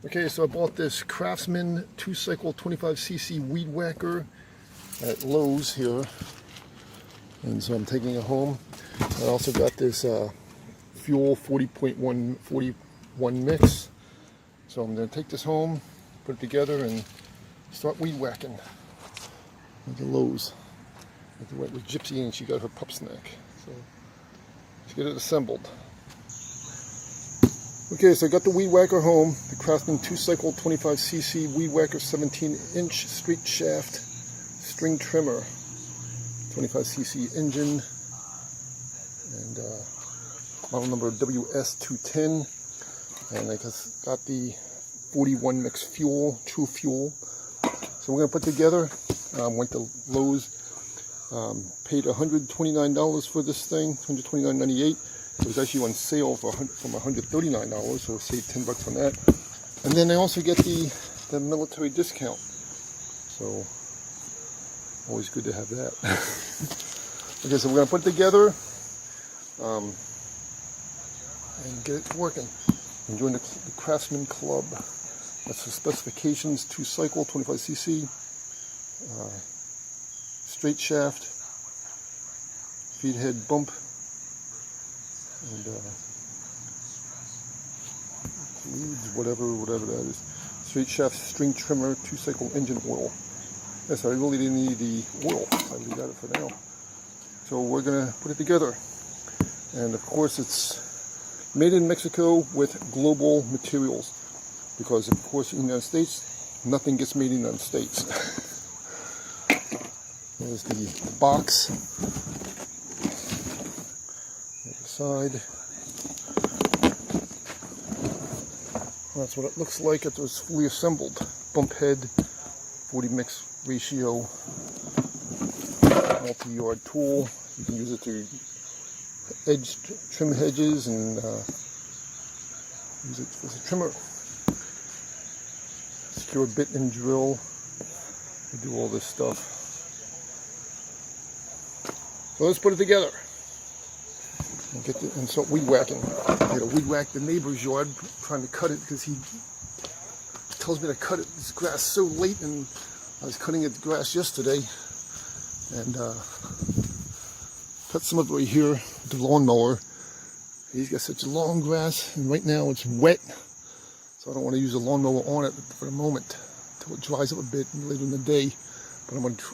Okay, so I bought this Craftsman 2-cycle 25cc weed whacker at Lowe's here, and so I'm taking it home. I also got this Fuel 40.141 mix, so I'm going to take this home, put it together, and start weed whacking at the Lowe's. I went with Gypsy and she got her pup snack, so let's get it assembled. Okay, so I got the weed whacker home, the Craftsman 2-cycle 25cc weed whacker 17-inch straight shaft string trimmer, 25cc engine, and model number WS210, and I just got the 41 mix fuel, true fuel. So we're going to put together. Went to Lowe's, paid $129 for this thing, $129.98. It was actually on sale from $139, so I saved $10 on that. And then I also get the military discount, so always good to have that. Okay, so we're going to put it together and get it working. And join the Craftsman Club. That's the specifications: 2-cycle, 25cc, straight shaft, feed head bump, and whatever that is. Straight shaft string trimmer, 2-cycle engine oil. Yes, I really didn't need the oil, so I leave that for now. So we're gonna put it together, and of course it's made in Mexico with global materials, because of course in the United States nothing gets made in the United States. There's the box. Other side. That's what it looks like after it's fully assembled. Bump head, 40 mix ratio, multi-yard tool. You can use it to trim hedges and use it as a trimmer. Secure bit and drill. We do all this stuff. So let's put it together and start weed whacking. I gotta weed whack the neighbor's yard, trying to cut it because he tells me to cut this grass so late, and I was cutting the grass yesterday and cut some of it right here with the lawnmower. He's got such long grass, and right now it's wet, so I don't want to use a lawnmower on it for the moment until it dries up a bit later in the day. But I'm going to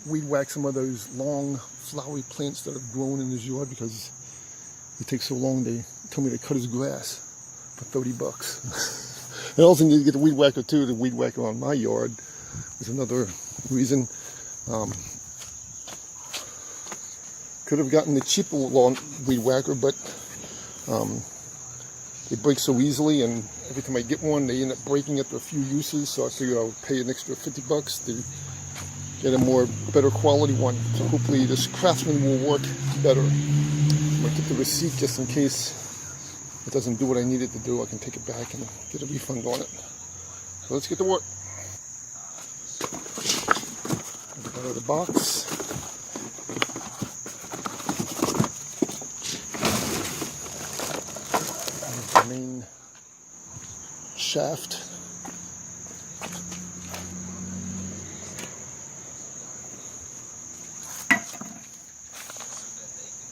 weed whack some of those long flowery plants that have grown in his yard, because it takes so long. They told me to cut his grass for $30. And I also need to get the weed whacker too, the weed whacker on my yard is another reason. Could have gotten the cheaper lawn weed whacker, but they break so easily, and every time I get one they end up breaking after a few uses, so I figured I'll pay an extra $50 to get a better quality one. So hopefully this Craftsman will work better. I'm going to keep the receipt just in case it doesn't do what I need it to do. I can take it back and get a refund on it. So let's get to work. Get it out of the box. Here's the main shaft.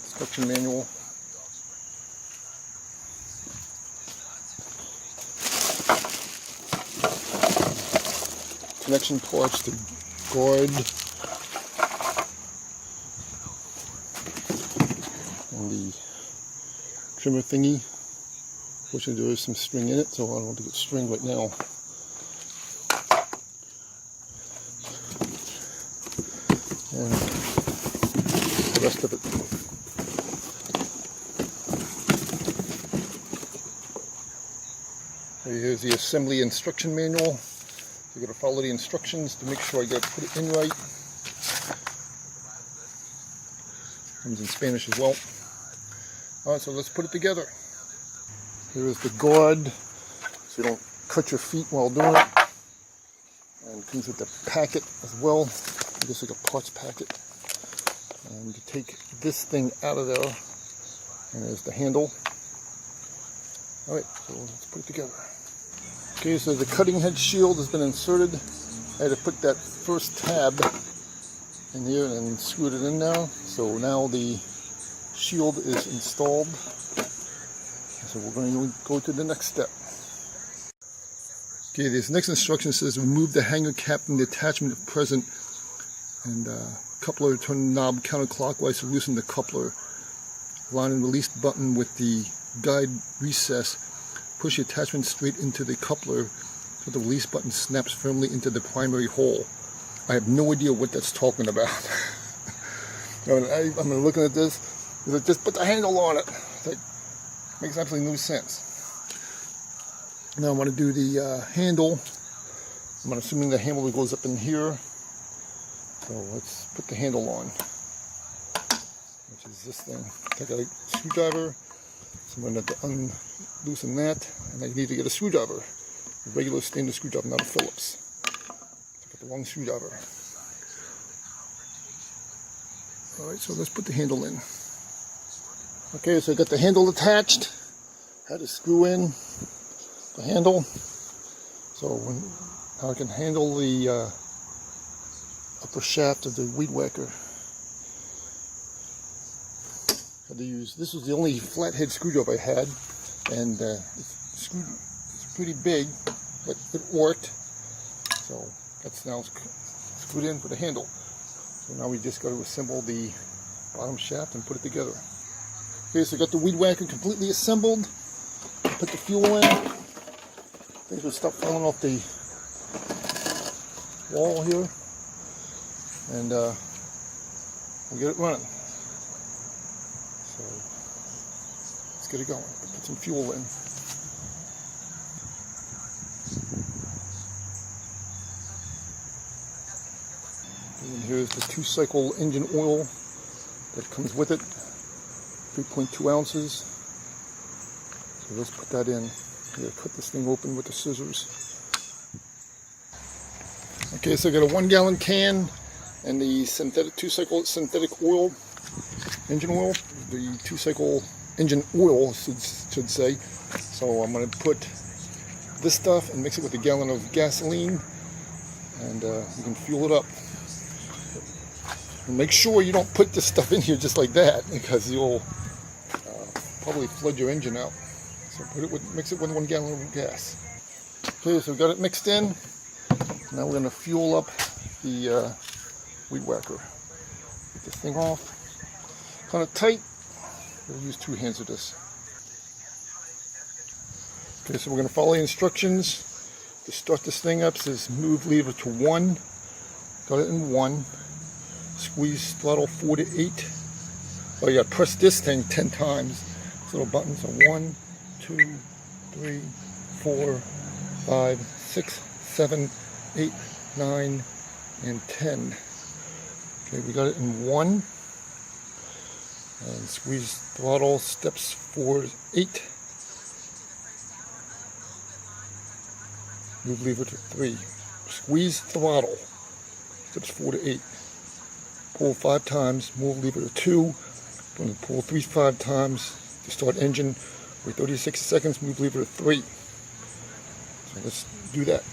Instruction manual. Connection parts to guard and the trimmer thingy. Fortunately there is some string in it, so I don't want to get string right now. And the rest of it. Here's the assembly instruction manual. You're going to follow the instructions to make sure I got to put it in right. Comes in Spanish as well. Alright, so let's put it together. Here is the guard, so you don't cut your feet while doing it. And it comes with the packet as well, just like a parts packet. And you take this thing out of there, and there's the handle. Alright, so let's put it together. Okay, so the cutting head shield has been inserted. I had to put that first tab in here and screwed it in now. So now the shield is installed. So we're going to go to the next step. Okay, this next instruction says remove the hanger cap from the attachment if present, and coupler, turn the knob counterclockwise to loosen the coupler. Line and release button with the guide recess. Push the attachment straight into the coupler so the release button snaps firmly into the primary hole. I have no idea what that's talking about. I'm looking at this. It's like, just put the handle on it. It's like, makes absolutely no sense. Now I'm going to do the handle. I'm assuming the handle goes up in here. So let's put the handle on, which is this thing. Take a screwdriver. So I'm going to have to loosen that, and I need to get a screwdriver. A regular stainless screwdriver, not a Phillips. I got the wrong screwdriver. Alright, so let's put the handle in. Okay, so I got the handle attached. Had to screw in the handle. So now I can handle the upper shaft of the weed whacker. Had to use, this was the only flathead screwdriver I had, and it's pretty big, but it worked. So that's now screwed in for the handle. So now we just got to assemble the bottom shaft and put it together. Okay, so I got the weed whacker completely assembled. Put the fuel in. Things will stop falling off the wall here, and we'll get it running. So let's get it going. Put some fuel in. And here's the 2-cycle engine oil that comes with it, 3.2 ounces. So let's put that in. I'm going to cut this thing open with the scissors. Okay, so I got a 1-gallon can and the synthetic 2-cycle synthetic oil, engine oil, the 2-cycle engine oil should say. So I'm going to put this stuff and mix it with a gallon of gasoline, and you can fuel it up. And make sure you don't put this stuff in here just like that, because you'll probably flood your engine out. So mix it with 1 gallon of gas. Okay, so we got it mixed in. Now we're going to fuel up the weed whacker. Get this thing off. Kind of tight. We'll use 2 hands of this. Okay, so we're going to follow the instructions. To start this thing up, it says move lever to 1. Got it in 1. Squeeze throttle 4 to 8. Oh yeah, press this thing 10 times. This little button. So 1, 2, 3, 4, 5, 6, 7, 8, 9, and 10. Okay, we got it in 1. And squeeze throttle steps 4 to 8. Move lever to 3. Squeeze throttle steps 4 to 8. Pull 5 times. Move lever to 2. Pull 5 times to start engine. Wait 36 seconds. Move lever to 3. So let's do that.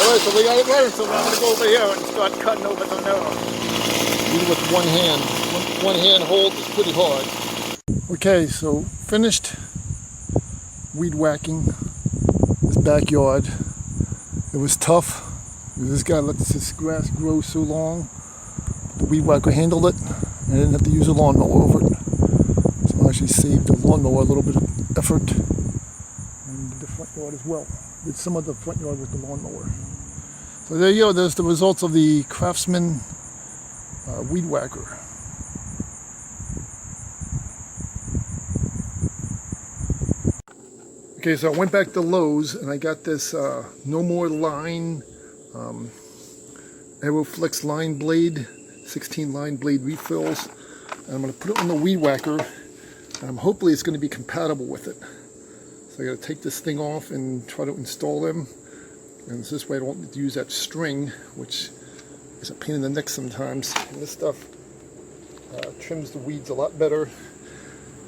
Alright, so we got it running, so now I'm going to go over here and start cutting over the narrow. Even with one hand. One hand hold is pretty hard. Okay, so finished weed whacking this backyard. It was tough. This guy let this grass grow so long. The weed whacker handled it, and I didn't have to use a lawnmower over it. So I actually saved the lawnmower a little bit of effort, and the front yard as well. Did some of the front yard with the lawnmower. So there you go, there's the results of the Craftsman weed whacker. Okay, so I went back to Lowe's and I got this No More Line Aeroflex line blade, 16 line blade refills. And I'm going to put it on the weed whacker, and hopefully it's going to be compatible with it. So I got to take this thing off and try to install them. And this way I don't have to use that string, which is a pain in the neck sometimes. And this stuff trims the weeds a lot better.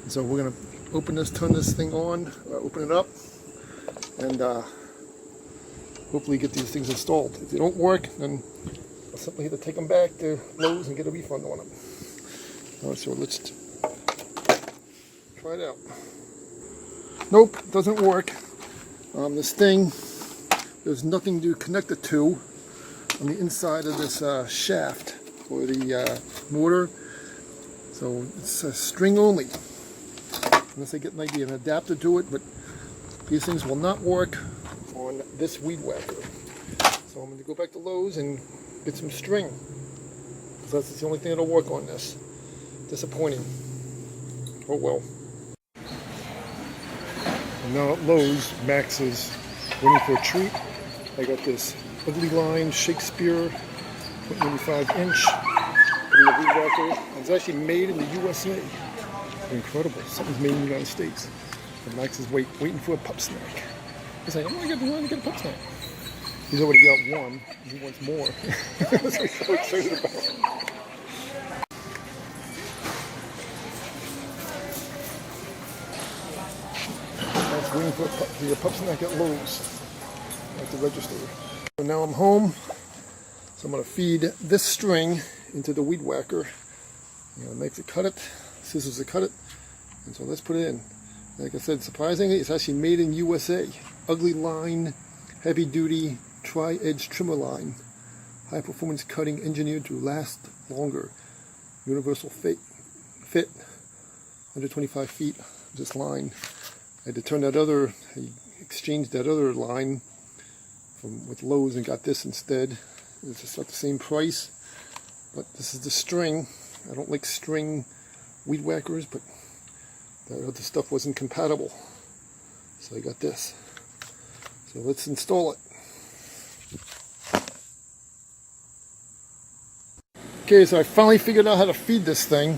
And so we're going to open this, turn this thing on, open it up, and hopefully get these things installed. If they don't work, then I'll simply have to take them back to Lowe's and get a refund on them. Alright, so let's try it out. Nope, doesn't work. This thing, there's nothing to connect it to on the inside of this shaft for the motor. So it's a string only. Unless I get maybe an adapter to it, but these things will not work on this weed whacker. So I'm going to go back to Lowe's and get some string, because that's the only thing that'll work on this. Disappointing. Oh well. And now at Lowe's, Max is waiting for a treat. I got this Ugly Line Shakespeare 0.85" from the weed whacker. It's actually made in the U.S.A. Incredible. Something's made in the United States. And Max is waiting for a pup snack. He's like, I'm going to get a pup snack. He's already got one. He wants more. That's what he's so excited about. Max waiting for a pup snack at Lowe's at the register. So now I'm home. So I'm going to feed this string into the weed whacker. Max to cut it. Scissors to cut it, and so let's put it in. Like I said, surprisingly, it's actually made in U.S.A. Ugly Line, heavy duty, tri-edge trimmer line, high performance cutting engineered to last longer, universal fit, 125 feet. This line, I had to turn that other, I exchanged that other line with Lowe's and got this instead. It's just not the same price, but this is the string. I don't like string weed whackers, but that other stuff wasn't compatible, so I got this. So let's install it. Okay, so I finally figured out how to feed this thing.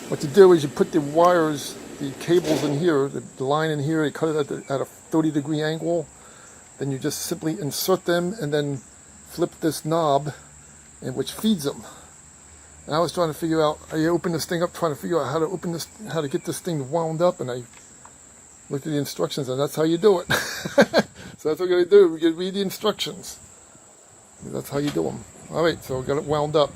What you do is you put the wires, the cables in here, the line in here, you cut it at a 30-degree angle, then you just simply insert them and then flip this knob, which feeds them. And I was trying to figure out, I opened this thing up trying to figure out how to open this, how to get this thing wound up, and I looked at the instructions, and that's how you do it. So that's what we're going to do. We're going to read the instructions. That's how you do them. Alright, so we got it wound up.